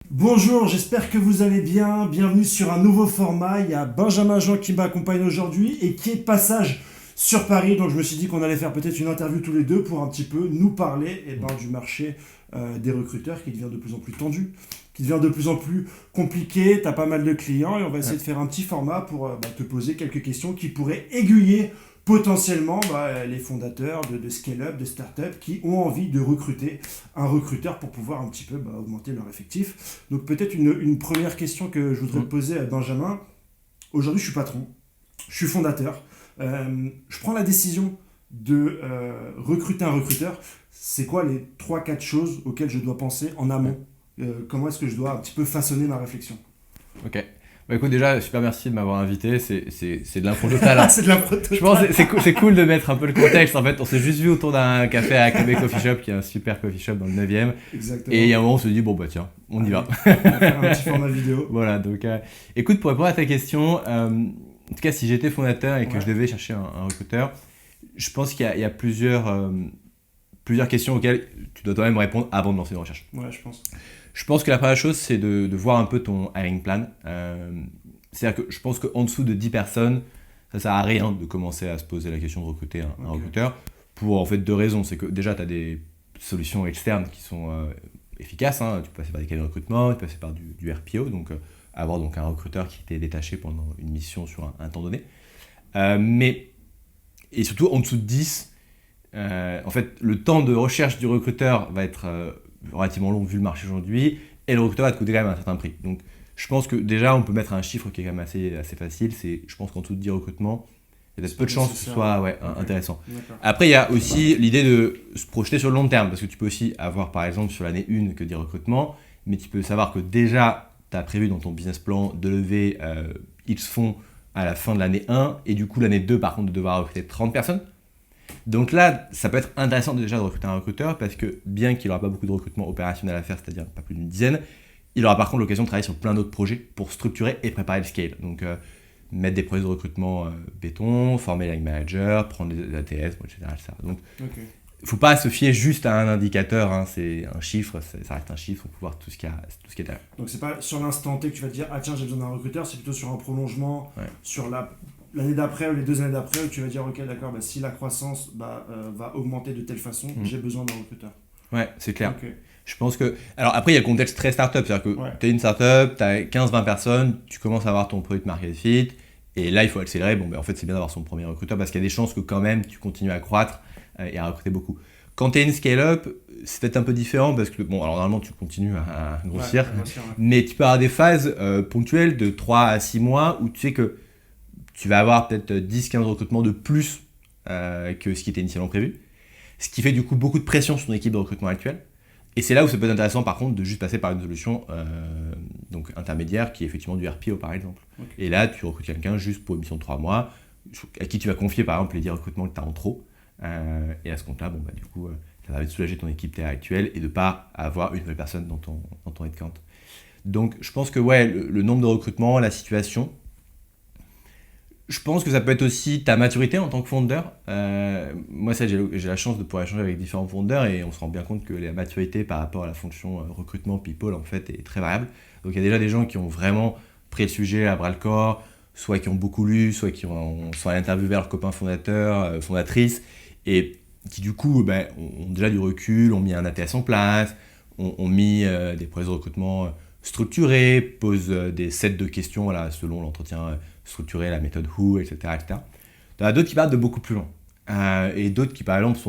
Bonjour, j'espère que vous allez bien. Bienvenue sur un nouveau format. Il y a Benjamin Jean qui m'accompagne aujourd'hui et qui est de passage sur Paris. Donc je me suis dit qu'on allait faire peut-être une interview tous les deux pour un petit peu nous parler du marché des recruteurs qui devient de plus en plus tendu, qui devient de plus en plus compliqué. Tu as pas mal de clients et on va essayer de faire un petit format pour te poser quelques questions qui pourraient aiguiller potentiellement les fondateurs de scale-up, de start-up qui ont envie de recruter un recruteur pour pouvoir un petit peu augmenter leur effectif. Donc peut-être une première question que je voudrais te poser à Benjamin. Aujourd'hui, je suis patron, je suis fondateur. Je prends la décision de recruter un recruteur. C'est quoi les trois quatre choses auxquelles je dois penser en amont? Comment est-ce que je dois un petit peu façonner ma réflexion? Ok. Bah écoute, déjà, super merci de m'avoir invité. C'est de l'impro totale, hein. C'est de la proto. Je pense que c'est cool de mettre un peu le contexte. En fait, on s'est juste vu autour d'un café à Québec Coffee Shop, qui est un super coffee shop dans le 9e. Exactement. Et il y a un moment, on se dit, bon, bah tiens, on y va. On va faire un petit format vidéo. Voilà, donc écoute, pour répondre à ta question, en tout cas, si j'étais fondateur et que Ouais. je devais chercher un recruteur, je pense qu'il y a plusieurs questions auxquelles tu dois toi-même répondre avant de lancer une recherche. Ouais, je pense. Je pense que la première chose, c'est de voir un peu ton hiring plan. C'est-à-dire que je pense qu'en dessous de 10 personnes, ça sert à rien de commencer à se poser la question de recruter un Ok. recruteur. Pour en fait deux raisons. C'est que déjà, tu as des solutions externes qui sont efficaces, hein. Tu peux passer par des cabinets de recrutement, tu peux passer par du RPO, donc avoir donc un recruteur qui t'est détaché pendant une mission sur un temps donné. Et surtout, en dessous de 10, en fait, le temps de recherche du recruteur va être relativement long vu le marché aujourd'hui, et le recruteur va te coûter quand même un certain prix. Donc, je pense que déjà, on peut mettre un chiffre qui est quand même assez facile. Je pense qu'en dessous de 10 recrutements, il y a peut-être peu de chances que ce soit intéressant. D'accord. Après, il y a aussi l'idée de se projeter sur le long terme, parce que tu peux aussi avoir, par exemple, sur l'année 1 que 10 recrutements, mais tu peux savoir que déjà, tu as prévu dans ton business plan de lever X fonds à la fin de l'année 1, et du coup, l'année 2, par contre, de devoir recruter 30 personnes. Donc là, ça peut être intéressant déjà de recruter un recruteur parce que bien qu'il n'aura pas beaucoup de recrutement opérationnel à faire, c'est-à-dire pas plus d'une dizaine, il aura par contre l'occasion de travailler sur plein d'autres projets pour structurer et préparer le scale. Donc mettre des projets de recrutement béton, former les line managers, prendre des ATS, etc., etc. Donc Ok. il ne faut pas se fier juste à un indicateur, hein, c'est un chiffre, ça reste un chiffre, il faut voir tout ce qu'il y a derrière. Donc c'est pas sur l'instant T que tu vas te dire ah tiens j'ai besoin d'un recruteur, c'est plutôt sur un prolongement, Ouais. sur l'année d'après ou les 2 années d'après où tu vas dire ok d'accord si la croissance va augmenter de telle façon, j'ai besoin d'un recruteur. Ouais, c'est clair. Ok. Je pense que. Alors après, il y a le contexte très startup. C'est-à-dire que Ouais. tu es une startup, tu as 15-20 personnes, tu commences à avoir ton product market fit, et là, il faut accélérer. Bon, ben, en fait, c'est bien d'avoir son premier recruteur parce qu'il y a des chances que quand même tu continues à croître et à recruter beaucoup. Quand tu es une scale-up, c'est peut-être un peu différent parce que, bon, alors normalement, tu continues à grossir, Ouais, bien sûr, ouais. mais tu peux avoir des phases ponctuelles de 3 à 6 mois où tu sais que tu vas avoir peut-être 10-15 recrutements de plus que ce qui était initialement prévu. Ce qui fait du coup beaucoup de pression sur ton équipe de recrutement actuelle. Et c'est là où ça peut être intéressant par contre de juste passer par une solution donc intermédiaire qui est effectivement du RPO par exemple. Ok. Et là tu recrutes quelqu'un juste pour une mission de 3 mois à qui tu vas confier par exemple les 10 recrutements que tu as en trop. Et à ce compte-là, bon, bah, du coup, ça va te soulager ton équipe actuelle et de ne pas avoir une nouvelle personne dans ton headcount. Donc je pense que ouais, le nombre de recrutements, la situation, je pense que ça peut être aussi ta maturité en tant que fondeur. Moi, ça, j'ai la chance de pouvoir échanger avec différents fondeurs et on se rend bien compte que la maturité par rapport à la fonction recrutement people en fait est très variable. Donc il y a déjà des gens qui ont vraiment pris le sujet à bras le corps, soit qui ont beaucoup lu, soit qui sont allés interviewer leurs copains fondateurs, fondatrices, et qui du coup ont déjà du recul, ont mis un ATS en place, ont mis des projets de recrutement structurés, posent des sets de questions voilà, selon l'entretien structuré, la méthode Who, etc. etc. Il y en a d'autres qui partent de beaucoup plus loin. Et d'autres qui, par exemple,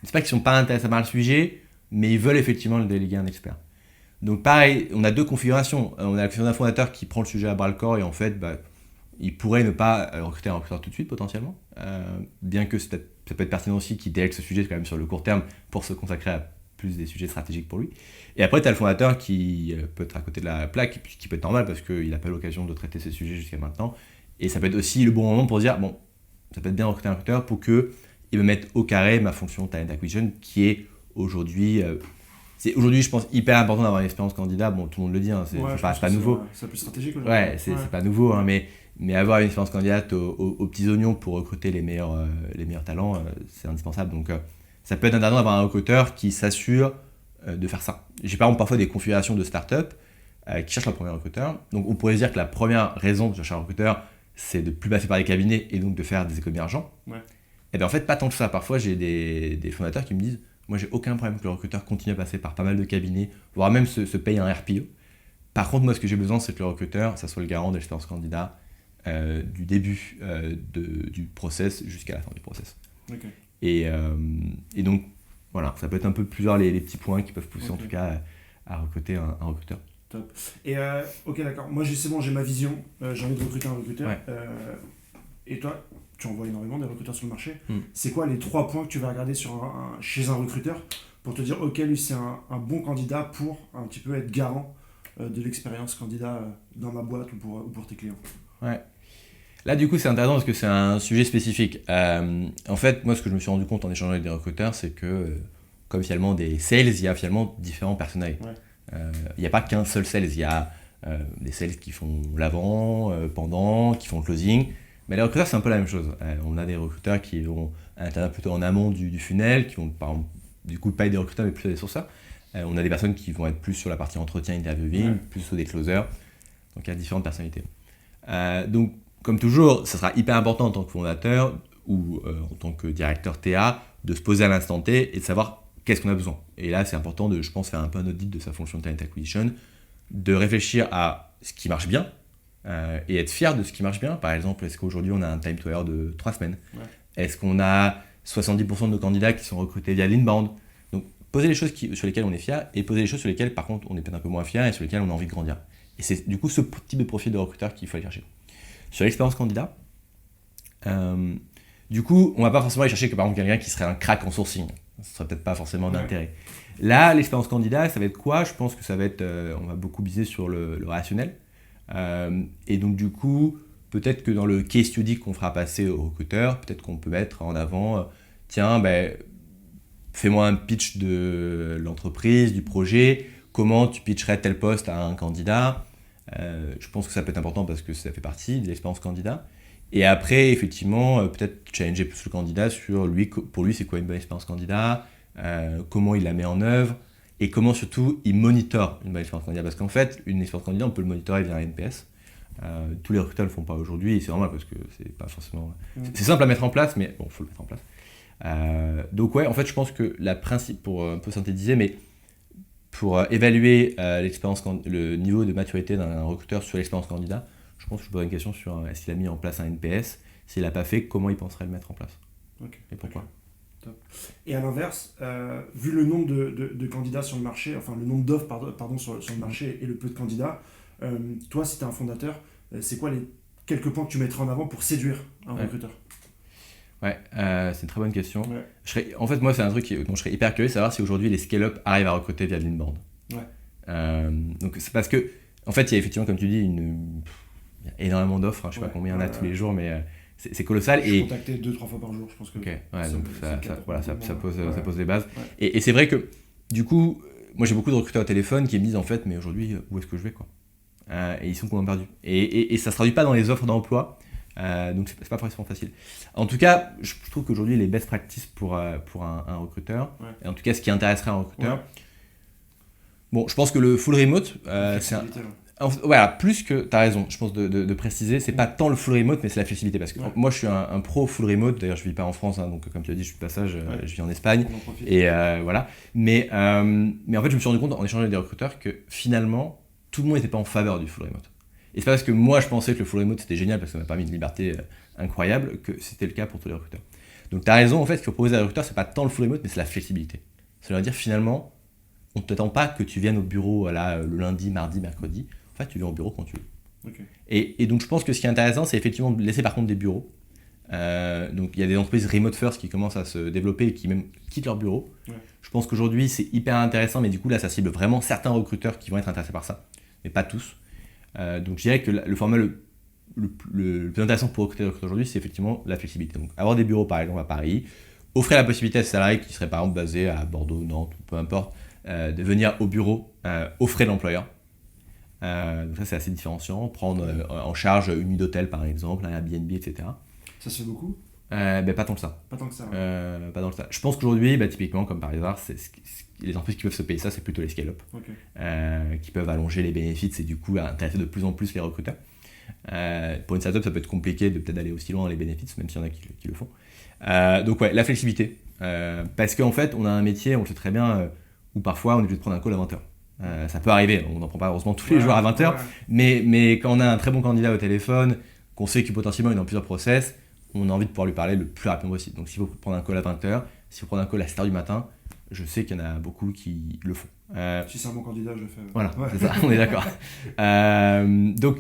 c'est pas qu'ils sont pas intéressés par le sujet, mais ils veulent effectivement le déléguer à un expert. Donc pareil, on a deux configurations. On a la configuration d'un fondateur qui prend le sujet à bras le corps et en fait, il pourrait ne pas recruter un recruteur tout de suite potentiellement. Bien que ça peut être pertinent aussi qu'il délègue ce sujet quand même sur le court terme pour se consacrer à plus des sujets stratégiques pour lui. Et après, tu as le fondateur qui peut être à côté de la plaque, qui peut être normal parce qu'il n'a pas l'occasion de traiter ces sujets jusqu'à maintenant. Et ça peut être aussi le bon moment pour dire, bon, ça peut être bien de recruter un recruteur pour qu'il me mette au carré ma fonction talent acquisition qui est aujourd'hui, je pense, hyper important d'avoir une expérience candidat. Bon, tout le monde le dit, hein, c'est pas nouveau. C'est plus stratégique. Ouais, c'est pas nouveau, hein, mais avoir une expérience candidate aux petits oignons pour recruter les meilleurs talents, c'est indispensable. Donc, ça peut être intéressant d'avoir un recruteur qui s'assure de faire ça. J'ai par exemple parfois des configurations de start-up qui cherchent leur premier recruteur. Donc on pourrait se dire que la première raison de chercher un recruteur, c'est de ne plus passer par les cabinets et donc de faire des économies d'argent. Ouais. Et bien en fait, pas tant que ça. Parfois, j'ai des fondateurs qui me disent, moi j'ai aucun problème que le recruteur continue à passer par pas mal de cabinets, voire même se paye un RPO. Par contre, moi ce que j'ai besoin, c'est que le recruteur, ça soit le garant de l'expérience candidat du début du process jusqu'à la fin du process. Okay. Et donc, voilà, ça peut être un peu plusieurs les petits points qui peuvent pousser en tout cas à recruter un recruteur. Top. Et ok, d'accord. Moi, c'est bon, j'ai ma vision. J'ai envie de recruter un recruteur. Ouais. Et toi, tu en vois énormément des recruteurs sur le marché. C'est quoi les 3 points que tu vas regarder chez un recruteur pour te dire, ok, lui, c'est un bon candidat pour un petit peu être garant de l'expérience candidat dans ma boîte ou pour tes clients. Ouais. Là, du coup, c'est intéressant parce que c'est un sujet spécifique. En fait, moi, ce que je me suis rendu compte en échangeant avec des recruteurs, c'est que, comme finalement des sales, il y a finalement différents personnels. Ouais. Il n'y a pas qu'un seul sales. Il y a des sales qui font l'avant, pendant, qui font le closing. Mais les recruteurs, c'est un peu la même chose. On a des recruteurs qui vont intervenir plutôt en amont du funnel, qui vont, par exemple, du coup, pas être des recruteurs, mais plutôt des sourceurs. On a des personnes qui vont être plus sur la partie entretien, interviewing, plus sur des closers. Donc, il y a différentes personnalités. Donc, comme toujours, ça sera hyper important en tant que fondateur ou en tant que directeur TA de se poser à l'instant T et de savoir qu'est-ce qu'on a besoin. Et là, c'est important de, je pense, faire un peu un audit de sa fonction de talent acquisition, de réfléchir à ce qui marche bien et être fier de ce qui marche bien. Par exemple, est-ce qu'aujourd'hui, on a un time to hire de 3 semaines ? Est-ce qu'on a 70% de nos candidats qui sont recrutés via l'inbound ? Donc, poser les choses sur lesquelles on est fier et poser les choses sur lesquelles, par contre, on est peut-être un peu moins fier et sur lesquelles on a envie de grandir. Et c'est du coup ce type de profil de recruteur qu'il faut aller chercher. Sur l'expérience candidat, du coup, on ne va pas forcément aller chercher que par exemple quelqu'un qui serait un crack en sourcing. Ce ne serait peut-être pas forcément d'intérêt. Là, l'expérience candidat, ça va être quoi ? Je pense que ça va être, on va beaucoup biser sur le relationnel. Et donc du coup, peut-être que dans le case study qu'on fera passer au recruteur, peut-être qu'on peut mettre en avant, tiens, fais-moi un pitch de l'entreprise, du projet, comment tu pitcherais tel poste à un candidat. Je pense que ça peut être important parce que ça fait partie de l'expérience candidat. Et après, effectivement, peut-être challenger plus le candidat sur pour lui, c'est quoi une bonne expérience candidat, comment il la met en œuvre, et comment surtout il monitore une bonne expérience candidat. Parce qu'en fait, une expérience candidat, on peut le monitorer via un NPS. Tous les recruteurs ne le font pas aujourd'hui, et c'est normal parce que c'est pas forcément... C'est simple à mettre en place, mais bon, il faut le mettre en place. Donc ouais, en fait, je pense que pour un peu synthétiser, mais pour évaluer le niveau de maturité d'un recruteur sur l'expérience candidat, je pense que je pose une question sur est-ce qu'il a mis en place un NPS, s'il n'a pas fait, comment il penserait le mettre en place. Et pourquoi. Top. Et à l'inverse, vu le nombre de candidats sur le marché, enfin le nombre d'offres sur le marché et le peu de candidats, toi, si tu es un fondateur, c'est quoi les quelques points que tu mettrais en avant pour séduire un recruteur ? Ouais, c'est une très bonne question. Ouais. En fait, moi, c'est un truc dont je serais hyper curieux de savoir si aujourd'hui les scale-up arrivent à recruter via de l'inbound. Ouais. Donc, c'est parce que, en fait, il y a effectivement, comme tu dis, il y a énormément d'offres. Je ne sais pas combien il y en a tous les jours, mais c'est colossal. Je suis contacté 2-3 fois par jour, je pense que. Ok, ouais, donc ça pose les bases. Ouais. Et c'est vrai que, du coup, moi, j'ai beaucoup de recruteurs au téléphone qui me disent, en fait, mais aujourd'hui, où est-ce que je vais, quoi ? Et ils sont complètement perdus. Et ça ne se traduit pas dans les offres d'emploi. Donc c'est pas forcément facile. En tout cas, je trouve qu'aujourd'hui les best practices pour un recruteur, et en tout cas ce qui intéresserait un recruteur, bon, je pense que le full remote, c'est voilà, plus que, t'as raison, je pense de préciser, c'est pas tant le full remote, mais c'est la flexibilité, parce que moi je suis un pro full remote, d'ailleurs je vis pas en France, donc comme tu as dit, je suis de passage, je vis en Espagne, et voilà, mais en fait je me suis rendu compte en échangeant avec des recruteurs que finalement tout le monde n'était pas en faveur du full remote. Et c'est pas parce que moi je pensais que le full remote c'était génial parce que ça m'a permis une liberté incroyable que c'était le cas pour tous les recruteurs. Donc tu as raison, en fait, ce qu'il faut proposer à les recruteurs, c'est pas tant le full remote, mais c'est la flexibilité. Ça veut dire finalement, on ne t'attend pas que tu viennes au bureau le lundi, mardi, mercredi. En fait, tu viens au bureau quand tu veux. Okay. Et donc je pense que ce qui est intéressant, c'est effectivement de laisser par contre des bureaux. Donc il y a des entreprises remote first qui commencent à se développer et qui même quittent leur bureau. Ouais. Je pense qu'aujourd'hui c'est hyper intéressant, mais du coup là ça cible vraiment certains recruteurs qui vont être intéressés par ça, mais pas tous. Donc je dirais que le format le plus intéressant pour recruter aujourd'hui, c'est effectivement la flexibilité. Donc avoir des bureaux par exemple à Paris, offrir la possibilité à ces salariés qui seraient par exemple basés à Bordeaux, Nantes, peu importe, de venir au bureau aux frais de l'employeur. Donc ça c'est assez différenciant, prendre en charge une nuit d'hôtel par exemple, un Airbnb, etc. Ça se fait beaucoup ? Pas tant que ça. Pas tant que ça. Pas tant que ça. Je pense qu'aujourd'hui, typiquement, comme par hasard, les entreprises qui peuvent se payer ça, c'est plutôt les scale-up, qui peuvent allonger les bénéfices et du coup intéresser de plus en plus les recruteurs. Pour une startup, ça peut être compliqué de peut-être aller aussi loin dans les bénéfices, même s'il y en a qui le font. Donc ouais, la flexibilité. Parce qu'en fait, on a un métier, on le sait très bien, où parfois on est obligé de prendre un call à 20h. Ça peut arriver, on n'en prend pas heureusement tous les jours à 20h, mais quand on a un très bon candidat au téléphone, qu'on sait que potentiellement il est dans plusieurs process, on a envie de pouvoir lui parler le plus rapidement possible. Donc s'il faut prendre un call à 20h, s'il faut prendre un call à 7h du matin, je sais qu'il y en a beaucoup qui le font. Si c'est un bon candidat, je le fais. Voilà, c'est ça, on est d'accord. Donc,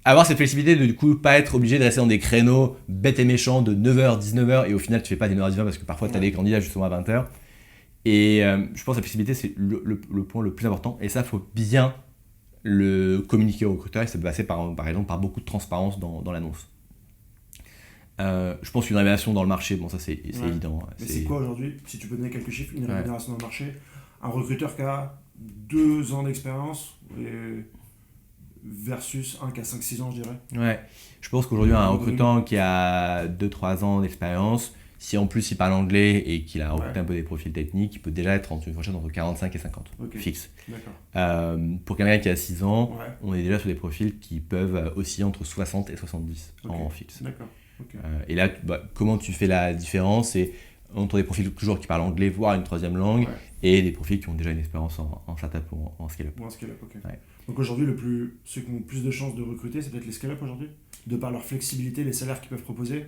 avoir cette flexibilité de du coup pas être obligé de rester dans des créneaux bêtes et méchants de 9h, 19h et au final tu fais pas des 9h, 19h parce que parfois tu as des candidats justement à 20h. Et je pense que la flexibilité c'est le point le plus important et ça faut bien le communiquer au recruteur et ça peut passer par exemple par beaucoup de transparence dans l'annonce. Je pense qu'une révélation dans le marché, bon ça c'est évident. Mais c'est quoi aujourd'hui, si tu peux donner quelques chiffres, une rémunération dans le marché, un recruteur qui a 2 ans d'expérience versus un qui a 5-6 ans je dirais. Ouais, je pense qu'aujourd'hui un recruteur qui a 2-3 ans d'expérience, si en plus il parle anglais et qu'il a recruté un peu des profils techniques, il peut déjà être entre une fourchette entre 45 et 50, fixe. Pour quelqu'un qui a 6 ans, on est déjà sur des profils qui peuvent osciller entre 60 et 70 en fixe. D'accord. Et là, comment tu fais la différence? C'est entre des profils toujours qui parlent anglais, voire une troisième langue, et des profils qui ont déjà une expérience en startup ou en scale-up. Ou en scale-up, Donc aujourd'hui, ceux qui ont plus de chances de recruter, c'est peut-être les scale-up aujourd'hui, de par leur flexibilité, les salaires qu'ils peuvent proposer,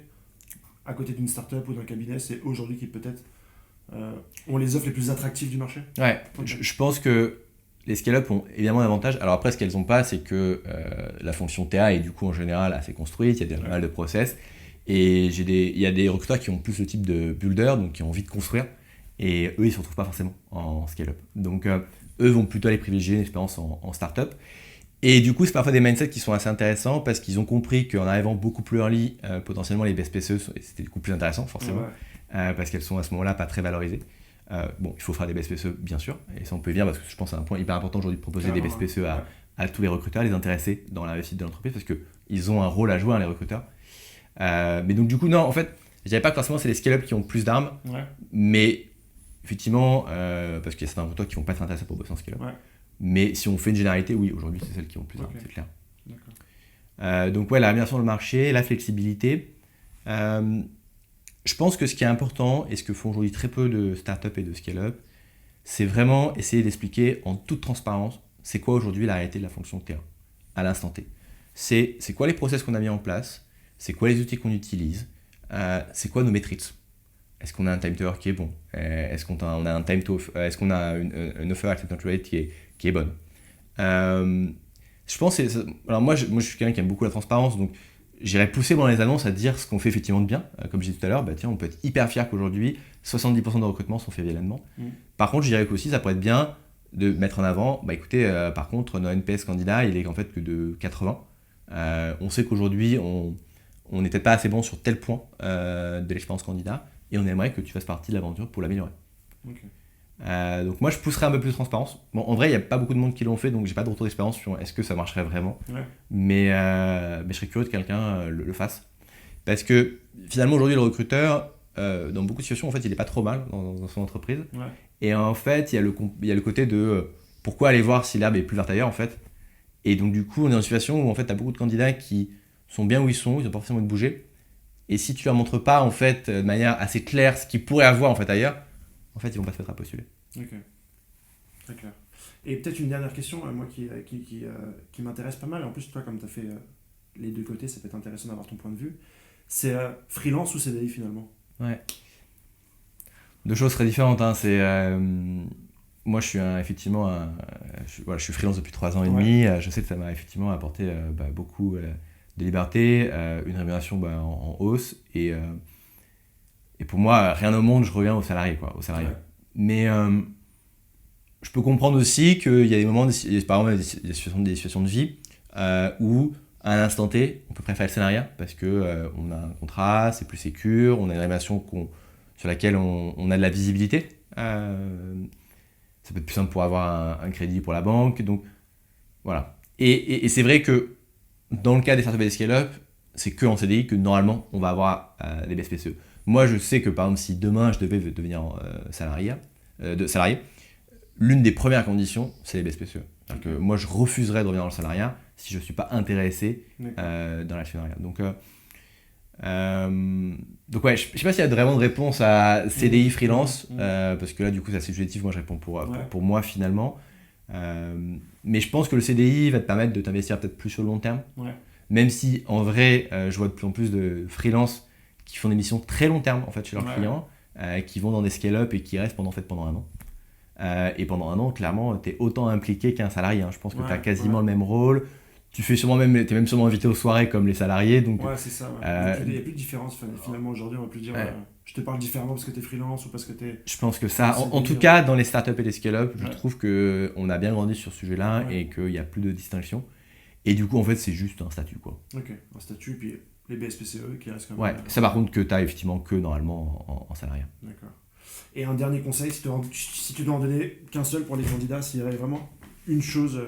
à côté d'une startup ou d'un cabinet, c'est aujourd'hui qui peut-être ont les offres les plus attractives du marché. Ouais, je pense que les scale-up ont évidemment un avantage. Alors après, ce qu'elles n'ont pas, c'est que la fonction TA est du coup en général assez construite, il y a pas mal de process. Et il y a des recruteurs qui ont plus le type de builder, donc qui ont envie de construire, et eux ils ne se retrouvent pas forcément en scale-up. Donc eux vont plutôt aller privilégier une expérience en start-up. Et du coup, c'est parfois des mindsets qui sont assez intéressants parce qu'ils ont compris qu'en arrivant beaucoup plus early, potentiellement les BSPCE, c'était du coup plus intéressant forcément, parce qu'elles sont à ce moment-là pas très valorisées. Il faut faire des BSPCE bien sûr, et ça on peut dire parce que je pense que c'est un point hyper important aujourd'hui de proposer des BSPCE à tous les recruteurs, les intéresser dans la réussite de l'entreprise parce qu'ils ont un rôle à jouer, les recruteurs. Mais donc du coup non, en fait je dirais pas que forcément c'est les scale-up qui ont plus d'armes, mais effectivement parce qu'il y a certains recruteurs qui vont pas être intéressés pour bosser en scale-up, mais si on fait une généralité, oui, aujourd'hui c'est celles qui ont plus d'armes, c'est clair. Donc la rémunération dans le marché, la flexibilité, je pense que ce qui est important et ce que font aujourd'hui très peu de start-up et de scale-up, c'est vraiment essayer d'expliquer en toute transparence c'est quoi aujourd'hui la réalité de la fonction de TA à l'instant T. C'est quoi les process qu'on a mis en place, c'est quoi les outils qu'on utilise, c'est quoi nos métriques. Est-ce qu'on a un time to work qui est bon, est-ce qu'on a un time to est-ce qu'on a une offer acceptance rate qui est bonne. Je pense alors moi je suis quelqu'un qui aime beaucoup la transparence, donc j'irais pousser dans les annonces à dire ce qu'on fait effectivement de bien. Comme je disais tout à l'heure, on peut être hyper fier qu'aujourd'hui 70% de recrutements sont faits via l'événement. Par contre, je dirais qu'aussi ça pourrait être bien de mettre en avant, écoutez, par contre, notre NPS candidat, il est en fait que de 80. On sait qu'aujourd'hui, on n'est peut-être pas assez bon sur tel point de l'expérience candidat, et on aimerait que tu fasses partie de l'aventure pour l'améliorer. Donc moi, je pousserais un peu plus de transparence. Bon, en vrai, il n'y a pas beaucoup de monde qui l'ont fait, donc j'ai pas de retour d'expérience sur est-ce que ça marcherait vraiment. Mais je serais curieux que quelqu'un le fasse. Parce que finalement, aujourd'hui, le recruteur, dans beaucoup de situations, en fait, il n'est pas trop mal dans son entreprise. Et en fait, il y a le côté de pourquoi aller voir si l'herbe est plus verte ailleurs, en fait. Et donc, du coup, on est dans une situation où en fait, tu as beaucoup de candidats qui sont bien où ils sont, ils n'ont pas forcément envie de bouger. Et si tu leur montres pas, en fait, de manière assez claire ce qu'ils pourraient avoir en fait, ailleurs, en fait, ils vont pas se mettre à postuler. Ok, très clair. Et peut-être une dernière question, moi qui m'intéresse pas mal, en plus, toi, comme tu as fait les deux côtés, ça peut être intéressant d'avoir ton point de vue. C'est freelance ou CDI finalement? Ouais. Deux choses très différentes. Hein. Moi, je suis je suis freelance depuis 3 ans et demi. Je sais que ça m'a effectivement apporté beaucoup de liberté, une rémunération en hausse. Et pour moi, rien au monde, je reviens au salarié. Mais je peux comprendre aussi qu'il y a des moments, par exemple, des situations de vie où, à un instant T, on peut préférer le salariat parce qu'on a un contrat, c'est plus sécure, on a une rémunération sur laquelle on a de la visibilité. Ça peut être plus simple pour avoir un crédit pour la banque. Donc, voilà. Et c'est vrai que dans le cas des startups et des scale-up, c'est que en CDI que normalement on va avoir des BSPCE. Moi, je sais que par exemple, si demain je devais devenir salarié, l'une des premières conditions, c'est les BSPCE. C'est-à-dire que moi, je refuserais de revenir dans le salariat si je ne suis pas intéressé dans l'actionnariat. Donc ouais, je ne sais pas s'il y a vraiment de réponse à CDI freelance, parce que là, du coup, c'est assez subjectif. Moi, je réponds pour moi finalement. Mais je pense que le CDI va te permettre de t'investir peut-être plus sur le long terme. Même si, en vrai, je vois de plus en plus de freelance qui font des missions très long terme en fait, chez leurs clients, qui vont dans des scale-up et qui restent pendant un an. Et pendant un an, clairement, tu es autant impliqué qu'un salarié. Hein. Je pense que tu as quasiment le même rôle. Tu fais sûrement tu es même sûrement invité aux soirées comme les salariés. Donc, c'est ça. Il n'y a plus de différence. Finalement, aujourd'hui, on va plus dire je te parle différemment parce que tu es freelance ou parce que tu es. Je pense que ça, en tout cas, dans les startups et les scale-up, je trouve qu'on a bien grandi sur ce sujet-là et qu'il n'y a plus de distinction. Et du coup, en fait, c'est juste un statut, quoi. Ok, un statut, puis les BSPCE qui restent quand même. Ça par contre, que tu as effectivement que normalement en salariat. D'accord. Et un dernier conseil, si tu dois en donner qu'un seul pour les candidats, s'il y avait vraiment une chose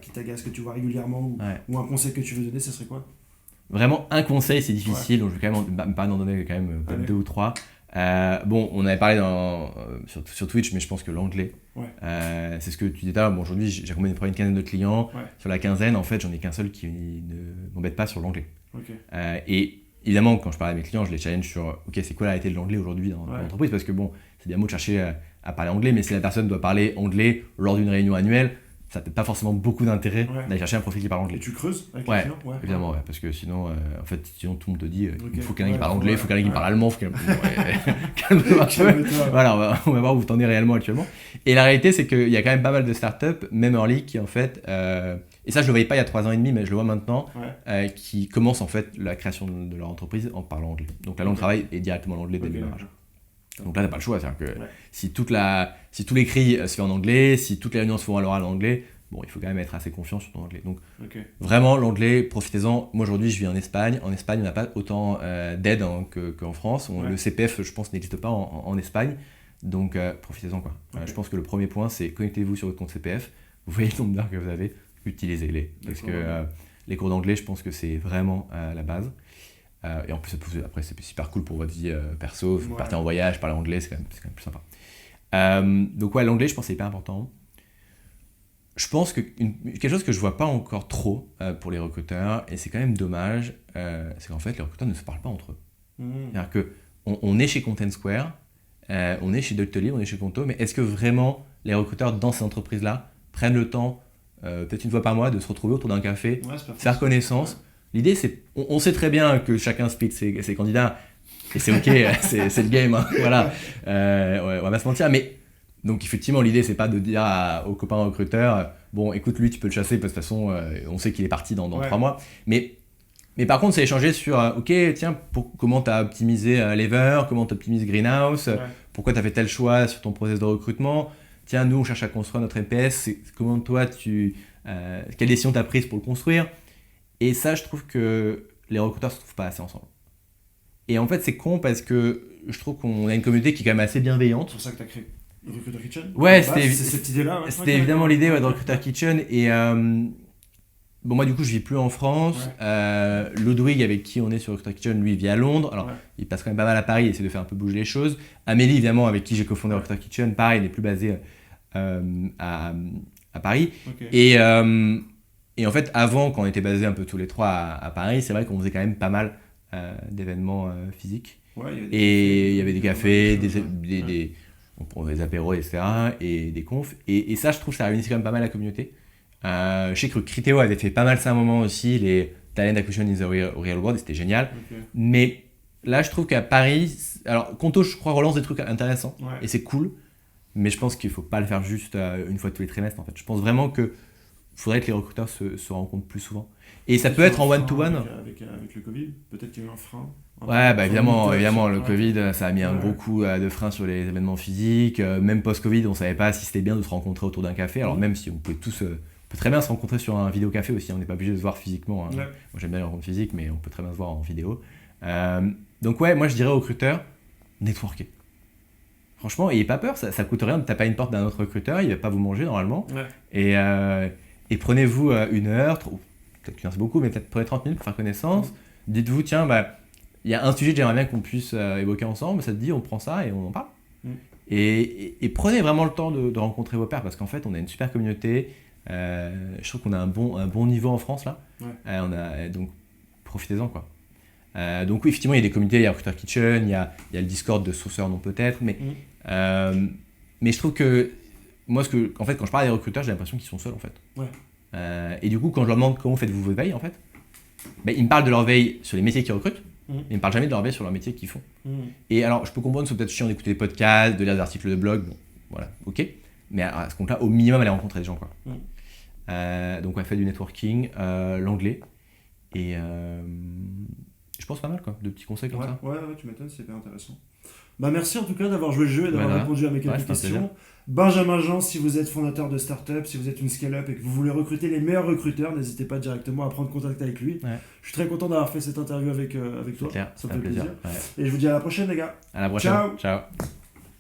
qui t'agace, que tu vois régulièrement, ou un conseil que tu veux donner, ce serait quoi ? Vraiment, un conseil, c'est difficile, donc je vais quand même pas en donner quand même peut-être 2 ou 3. On avait parlé sur Twitch, mais je pense que l'anglais, c'est ce que tu disais tout à l'heure. Bon, aujourd'hui, j'ai accompagné une quinzaine de clients. Sur la quinzaine, en fait, j'en ai qu'un seul qui ne m'embête pas sur l'anglais. Et évidemment, quand je parle à mes clients, je les challenge sur c'est quoi la réalité de l'anglais aujourd'hui dans l'entreprise, parce que bon, c'est bien beau de chercher à parler anglais, mais si la personne doit parler anglais lors d'une réunion annuelle, ça n'a peut-être pas forcément beaucoup d'intérêt d'aller chercher un profil qui parle anglais. Et tu creuses avec les clients ? Évidemment, parce que sinon, en fait, sinon tout le monde te dit il faut quelqu'un qui parle anglais, il faut quelqu'un qui parle allemand, Voilà, on va voir où vous en êtes réellement actuellement. Et la réalité, c'est qu'il y a quand même pas mal de startups, même early, qui en fait, et ça je le voyais pas il y a 3 ans et demi, mais je le vois maintenant, qui commencent en fait la création de leur entreprise en parlant anglais. Donc la langue de travail est directement l'anglais dès le démarrage. Donc là, t'as pas le choix, c'est-à-dire que si tous les cris se fait en anglais, si toutes les réunions se font à l'oral en anglais, bon, il faut quand même être assez confiant sur ton anglais. Donc vraiment, l'anglais, profitez-en. Moi, aujourd'hui, je vis en Espagne. En Espagne, on n'a pas autant d'aide qu'en France. Le CPF, je pense, n'existe pas en Espagne. Donc, profitez-en, quoi. Je pense que le premier point, c'est connectez-vous sur votre compte CPF. Vous voyez le nombre d'heures que vous avez, utilisez-les. Parce que les cours d'anglais, je pense que c'est vraiment la base. Et en plus, après, c'est super cool pour votre vie perso. Vous partez en voyage, parlez anglais, c'est quand même plus sympa. Donc l'anglais, je pense que c'est hyper important. Je pense que quelque chose que je vois pas encore trop pour les recruteurs, et c'est quand même dommage, c'est qu'en fait, les recruteurs ne se parlent pas entre eux. C'est-à-dire qu'on est chez Content Square, on est chez Doctolib, on est chez Conto, mais est-ce que vraiment les recruteurs dans ces entreprises-là prennent le temps, peut-être une fois par mois, de se retrouver autour d'un café, faire connaissance ? L'idée, c'est, on sait très bien que chacun speak ses candidats, et c'est ok, c'est le game, hein, voilà. On va pas se mentir, mais donc effectivement, l'idée, c'est pas de dire aux copains recruteurs, bon, écoute, lui, tu peux le chasser, parce que de toute façon, on sait qu'il est parti dans 3 mois. Mais par contre, c'est échanger sur, ok, tiens, comment tu as optimisé Lever, comment tu optimises Greenhouse, pourquoi tu as fait tel choix sur ton process de recrutement. Tiens, nous, on cherche à construire notre MPS, comment toi, quelle décision tu as prise pour le construire. Et ça, je trouve que les recruteurs ne se trouvent pas assez ensemble. Et en fait, c'est con parce que je trouve qu'on a une communauté qui est quand même assez bienveillante. C'est pour ça que tu as créé Recruiter Kitchen ? C'est cette idée-là. C'était évidemment l'idée de Recruiter Kitchen. Et moi, du coup, je ne vis plus en France. Ludwig, avec qui on est sur Recruiter Kitchen, lui, il vit à Londres. Alors, il passe quand même pas mal à Paris, il essaie de faire un peu bouger les choses. Amélie, évidemment, avec qui j'ai cofondé Recruiter Kitchen, pareil, il n'est plus basé à Paris. Et en fait, avant, quand on était basés un peu tous les trois à Paris, c'est vrai qu'on faisait quand même pas mal d'événements physiques. Il y avait des cafés, des apéros, etc. et des confs. Et ça, je trouve que ça réunissait quand même pas mal la communauté. Je sais que Criteo avait fait pas mal ça à un moment aussi, les Talent Acquisition in the Real World, et c'était génial. Mais là, je trouve qu'à Paris, alors Conto, je crois, relance des trucs intéressants, et c'est cool. Mais je pense qu'il ne faut pas le faire juste une fois tous les trimestres, en fait. Je pense vraiment que faudrait que les recruteurs se rencontrent plus souvent. Et ça peut être en one-to-one. Avec le Covid, peut-être qu'il y a eu un frein. Évidemment, le Covid, ça a mis un gros coup de frein sur les événements physiques. Même post-Covid, on ne savait pas si c'était bien de se rencontrer autour d'un café. Alors même si on peut très bien se rencontrer sur un vidéocafé aussi, on n'est pas obligé de se voir physiquement. Hein. Moi j'aime bien les rencontres physiques, mais on peut très bien se voir en vidéo. Donc moi je dirais aux recruteurs, networker. Franchement, n'ayez pas peur, ça coûte rien de taper à une porte d'un autre recruteur, il ne va pas vous manger normalement. Et prenez-vous 1 heure, peut-être 15 beaucoup, mais peut-être prenez 30 minutes pour faire connaissance. Dites-vous, tiens, il y a un sujet que j'aimerais bien qu'on puisse évoquer ensemble, ça te dit, on prend ça et on en parle. Et prenez vraiment le temps de rencontrer vos pairs, parce qu'en fait, on a une super communauté. Je trouve qu'on a un bon niveau en France, là. Donc, profitez-en, quoi. Donc oui, effectivement, il y a des communautés, il y a Recruiter Kitchen, il y a le Discord de Sauceur, non peut-être, mais je trouve que moi, en fait, quand je parle des recruteurs, j'ai l'impression qu'ils sont seuls, en fait. Et du coup, quand je leur demande comment faites-vous vos veilles, en fait, ils me parlent de leur veille sur les métiers qu'ils recrutent, mais ils me parlent jamais de leur veille sur leur métier qu'ils font. Et alors, je peux comprendre que c'est peut-être chiant d'écouter des podcasts, de lire des articles de blog, bon, voilà, ok, mais à ce compte-là, au minimum, aller rencontrer des gens, quoi. Donc, on a fait du networking, l'anglais, et je pense pas mal, quoi, de petits conseils comme ça. Ouais, tu m'étonnes, c'est hyper intéressant. Merci en tout cas d'avoir joué le jeu et d'avoir répondu à mes quelques questions. Benjamin Jean, si vous êtes fondateur de start-up, si vous êtes une scale-up et que vous voulez recruter les meilleurs recruteurs, n'hésitez pas directement à prendre contact avec lui. Je suis très content d'avoir fait cette interview avec toi. Clair, ça me fait plaisir. Ouais. Et je vous dis à la prochaine, les gars. À la prochaine. Ciao.